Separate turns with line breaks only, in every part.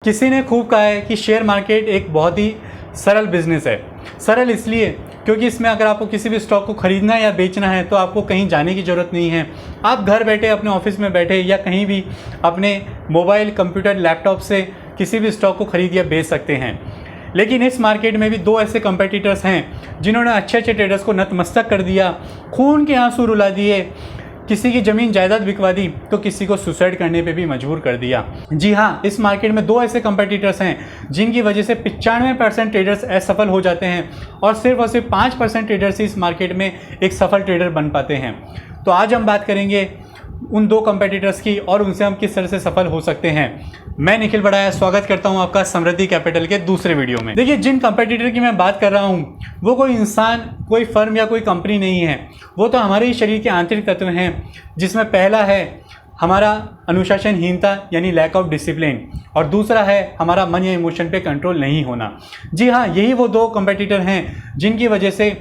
किसी ने खूब कहा है कि शेयर मार्केट एक बहुत ही सरल बिजनेस है। सरल इसलिए क्योंकि इसमें अगर आपको किसी भी स्टॉक को खरीदना या बेचना है तो आपको कहीं जाने की ज़रूरत नहीं है। आप घर बैठे अपने ऑफिस में बैठे या कहीं भी अपने मोबाइल, कंप्यूटर, लैपटॉप से किसी भी स्टॉक को खरीद या बेच सकते हैं। लेकिन इस मार्केट में भी दो ऐसे कंपेटिटर्स हैं जिन्होंने अच्छे अच्छे ट्रेडर्स को नतमस्तक कर दिया, खून के आंसू रुला दिए, किसी की ज़मीन जायदाद बिकवा दी तो किसी को सुसाइड करने पे भी मजबूर कर दिया। जी हाँ, इस मार्केट में दो ऐसे कंपेटिटर्स हैं जिनकी वजह से 95% ट्रेडर्स असफल हो जाते हैं और सिर्फ 5% ट्रेडर्स इस मार्केट में एक सफल ट्रेडर बन पाते हैं। तो आज हम बात करेंगे उन दो कंपेटिटर्स की और उनसे हम किस तरह से सफल हो सकते हैं। मैं निखिल बड़ाया स्वागत करता हूं आपका समृद्धि कैपिटल के दूसरे वीडियो में। देखिए, जिन कंपेटिटर की मैं बात कर रहा हूं वो कोई इंसान, कोई फर्म या कोई कंपनी नहीं है। वो तो हमारे ही शरीर के आंतरिक तत्व हैं, जिसमें पहला है हमारा अनुशासनहीनता यानी लैक ऑफ डिसिप्लिन और दूसरा है हमारा मन या इमोशन पे कंट्रोल नहीं होना। जी हाँ, यही वो दो कंपेटिटर हैं जिनकी वजह से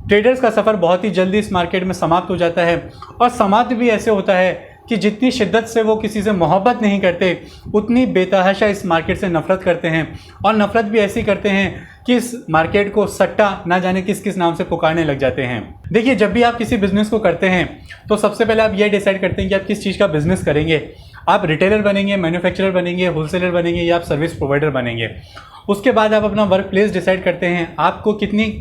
ट्रेडर्स का सफ़र बहुत ही जल्दी इस मार्केट में समाप्त हो जाता है। और समाप्त भी ऐसे होता है कि जितनी शिद्दत से वो किसी से मोहब्बत नहीं करते उतनी बेतहाशा इस मार्केट से नफ़रत करते हैं। और नफ़रत भी ऐसी करते हैं कि इस मार्केट को सट्टा ना जाने किस किस नाम से पुकारने लग जाते हैं। देखिए, जब भी आप किसी बिज़नेस को करते हैं तो सबसे पहले आप ये डिसाइड करते हैं कि आप किस चीज़ का बिज़नेस करेंगे। आप रिटेलर बनेंगे, मैन्युफैक्चरर बनेंगे, होलसेलर बनेंगे या आप सर्विस प्रोवाइडर बनेंगे। उसके बाद आप अपना वर्क प्लेस डिसाइड करते हैं, आपको कितनी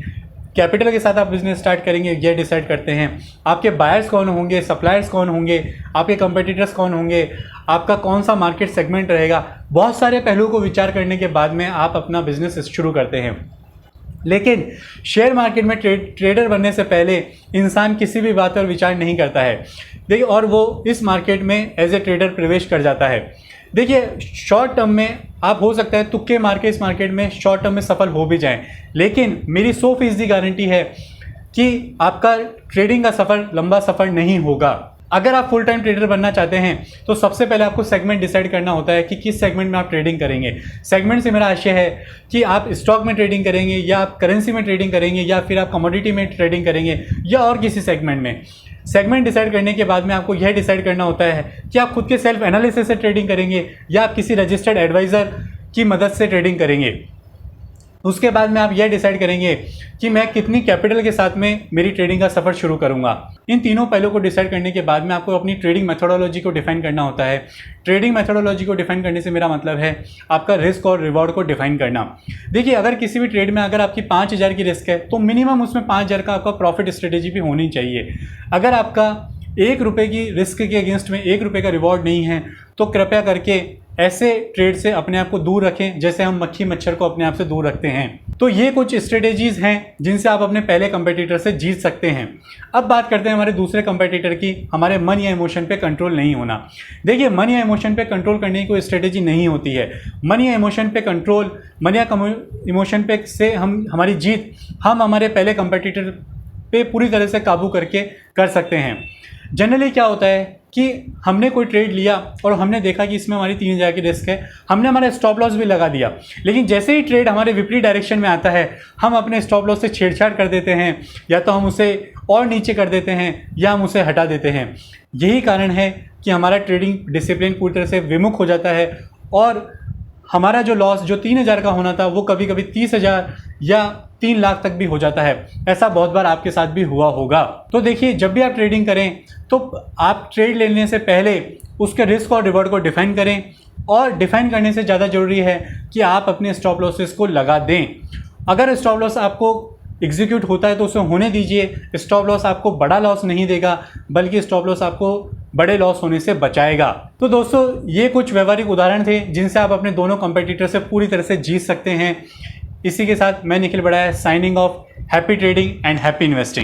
कैपिटल के साथ आप बिजनेस स्टार्ट करेंगे ये डिसाइड करते हैं। आपके बायर्स कौन होंगे, सप्लायर्स कौन होंगे, आपके कंपेटिटर्स कौन होंगे, आपका कौन सा मार्केट सेगमेंट रहेगा। बहुत सारे पहलुओं को विचार करने के बाद में आप अपना बिजनेस शुरू करते हैं। लेकिन शेयर मार्केट में ट्रेडर बनने से पहले इंसान किसी भी बात पर विचार नहीं करता है। देखिए, और वो इस मार्केट में एज ए ट्रेडर प्रवेश कर जाता है। देखिए, शॉर्ट टर्म में आप हो सकता है तुक्के मार के इस मार्केट में शॉर्ट टर्म में सफल हो भी जाएं, लेकिन मेरी 100% गारंटी है कि आपका ट्रेडिंग का सफ़र लंबा सफ़र नहीं होगा। अगर आप फुल टाइम ट्रेडर बनना चाहते हैं तो सबसे पहले आपको सेगमेंट डिसाइड करना होता है कि किस सेगमेंट में आप ट्रेडिंग करेंगे। सेगमेंट से मेरा आशय है कि आप स्टॉक में ट्रेडिंग करेंगे या आप करेंसी में ट्रेडिंग करेंगे या फिर आप कमोडिटी में ट्रेडिंग करेंगे या और किसी सेगमेंट में। सेगमेंट डिसाइड करने के बाद में आपको यह डिसाइड करना होता है कि आप खुद के सेल्फ एनालिसिस से ट्रेडिंग करेंगे या आप किसी रजिस्टर्ड एडवाइज़र की मदद से ट्रेडिंग करेंगे। उसके बाद में आप यह डिसाइड करेंगे कि मैं कितनी कैपिटल के साथ में मेरी ट्रेडिंग का सफ़र शुरू करूंगा। इन तीनों पहलुओं को डिसाइड करने के बाद में आपको अपनी ट्रेडिंग मेथोडोलॉजी को डिफाइन करना होता है। ट्रेडिंग मेथोडोलॉजी को डिफाइन करने से मेरा मतलब है आपका रिस्क और रिवॉर्ड को डिफाइन करना। देखिए, अगर किसी भी ट्रेड में अगर आपकी 5,000 की रिस्क है तो मिनिमम उसमें 5,000 का आपका प्रॉफिट स्ट्रेटेजी भी होनी चाहिए। अगर आपका 1 रुपये की रिस्क के अगेंस्ट में 1 रुपये का रिवॉर्ड नहीं है तो कृपया करके ऐसे ट्रेड से अपने आप को दूर रखें जैसे हम मक्खी मच्छर को अपने आप से दूर रखते हैं। तो ये कुछ स्ट्रेटेजीज हैं जिनसे आप अपने पहले कंपेटिटर से जीत सकते हैं। अब बात करते हैं हमारे दूसरे कंपेटिटर की, हमारे मन या इमोशन पे कंट्रोल नहीं होना। देखिए, मन या इमोशन पे कंट्रोल करने की कोई स्ट्रेटेजी नहीं होती है। मन या इमोशन पे कंट्रोल, मन या इमोशन पे से हमारी जीत हम हमारे पहले कंपेटिटर पे पूरी तरह से काबू करके कर सकते हैं। जनरली क्या होता है कि हमने कोई ट्रेड लिया और हमने देखा कि इसमें हमारी 3,000 की रिस्क है, हमने हमारा स्टॉप लॉस भी लगा दिया, लेकिन जैसे ही ट्रेड हमारे विपरीत डायरेक्शन में आता है हम अपने स्टॉप लॉस से छेड़छाड़ कर देते हैं, या तो हम उसे और नीचे कर देते हैं या हम उसे हटा देते हैं। यही कारण है कि हमारा ट्रेडिंग डिसिप्लिन पूरी तरह से विमुख हो जाता है और हमारा जो लॉस जो 3,000 का होना था वो कभी कभी 30,000 या 3 लाख तक भी हो जाता है। ऐसा बहुत बार आपके साथ भी हुआ होगा। तो देखिए, जब भी आप ट्रेडिंग करें तो आप ट्रेड लेने से पहले उसके रिस्क और रिवॉर्ड को डिफाइन करें, और डिफाइन करने से ज़्यादा ज़रूरी है कि आप अपने स्टॉप लॉसेस को लगा दें। अगर स्टॉप लॉस आपको एग्जीक्यूट होता है तो उसे होने दीजिए। स्टॉप लॉस आपको बड़ा लॉस नहीं देगा, बल्कि स्टॉप लॉस आपको बड़े लॉस होने से बचाएगा। तो दोस्तों, ये कुछ व्यवहारिक उदाहरण थे जिनसे आप अपने दोनों कंपेटिटर से पूरी तरह से जीत सकते हैं। इसी के साथ मैं Nikhil Badaya signing off. Happy trading and happy investing.